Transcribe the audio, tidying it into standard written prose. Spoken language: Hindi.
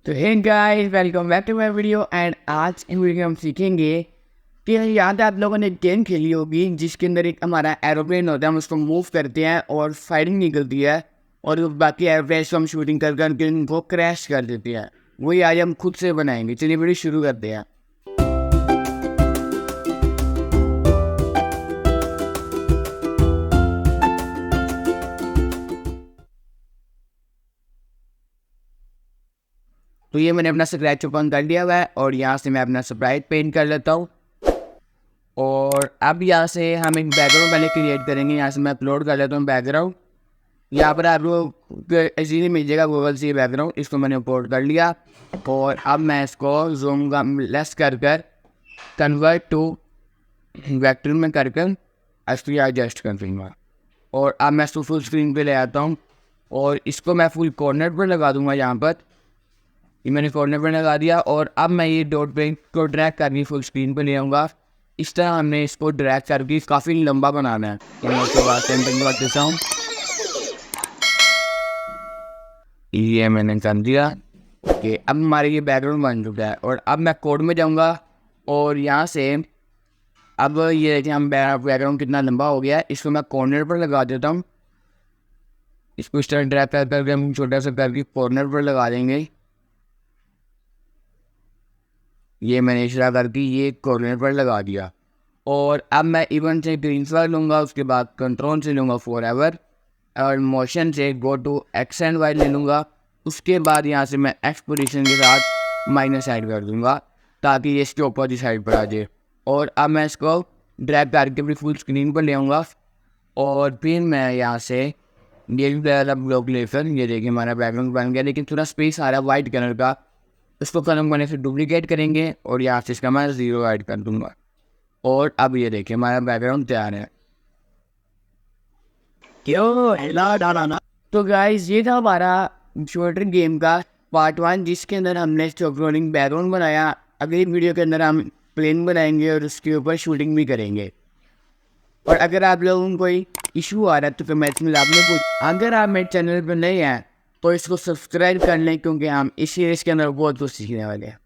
तो hey guys, welcome back to my video. And आज इन वीडियो में हम सीखेंगे कि याद है आप लोगों ने गेम खेली होगी जिसके अंदर एक हमारा एरोप्लेन होता है, हम उसको मूव करते हैं और फायरिंग निकलती है और बाकी एरोप्लेन को हम शूटिंग कर करके उनको क्रैश कर देते हैं। वही आज हम खुद से बनाएंगे। चलिए वीडियो शुरू करते हैं। तो ये मैंने अपना स्क्रैच ओपन कर लिया हुआ है और यहाँ से मैं अपना स्प्राइट पेंट कर लेता हूँ। और अब यहाँ से हम एक बैकग्राउंड पहले क्रिएट करेंगे। यहाँ से मैं अपलोड कर लेता हूँ बैकग्राउंड। यहाँ पर आपको इजीली मिल जाएगा गूगल से बैकग्राउंड। इसको मैंने अपलोड कर लिया और अब मैं इसको जूम का लेस कर कन्वर्ट टू वेक्टर में कर इसको एडजस्ट कर दूँगा। और अब मैं इसको फुल स्क्रीन पे ले आता हूँ और इसको मैं फुल कॉर्नर पर लगा दूँगा। यहाँ पर ये मैंने कॉर्नर पर लगा दिया और अब मैं ये डॉट पेंट को ड्रैग करके फुल स्क्रीन पे ले आऊँगा। इस तरह हमने इसको ड्रैग करके काफ़ी लंबा बनाना है। उसके बाद टेम्पिंग कर देता हूँ। ये मैंने कर दिया कि अब हमारे ये बैकग्राउंड बन चुका है। और अब मैं कोड में जाऊँगा और यहाँ से अब ये देखिए हम बैकग्राउंड कितना लंबा हो गया है। इसको मैं कॉर्नर पर लगा देता हूँ। इसको इस तरह ड्रैग करके हम छोटा सा करके कॉर्नर पर लगा देंगे। ये मैंने इशारा करके ये कॉर्नर पर लगा दिया। और अब मैं इवन से ग्रीन फ्लैग लूँगा, उसके बाद कंट्रोल से लूँगा फॉरएवर और मोशन से go to X and Y ले लूँगा। उसके बाद यहाँ से मैं एक्स पोजीशन के साथ माइनस ऐड कर दूँगा ताकि ये इसके अपोजिट साइड पर आ जाए। और अब मैं इसको ड्रैग करके अपनी फुल स्क्रीन पर ले आऊँगा और फिर मैं यहाँ से ये वाला ब्लॉक लेकर ये देखिए हमारा बैकग्राउंड बन गया, लेकिन थोड़ा स्पेस आ रहा है वाइट कलर का। इसको कलम करने से डुप्लीकेट करेंगे और यहाँ से इसका मैं 0 ऐड कर दूँगा। और अब ये देखिए हमारा बैकग्राउंड तैयार है। तो गाइस ये था हमारा शूटर गेम का पार्ट 1 जिसके अंदर हमने रोलिंग बैकग्राउंड बनाया। अगली वीडियो के अंदर हम प्लेन बनाएंगे और उसके ऊपर शूटिंग भी करेंगे। और अगर आप लोगों को कोई इशू आ रहा है तो कमेंट्स में आपने पूछ। अगर आप मेरे चैनल पर नए हैं तो इसको सब्सक्राइब कर लें क्योंकि हम इस सीरीज़ के अंदर बहुत कुछ सीखने वाले हैं।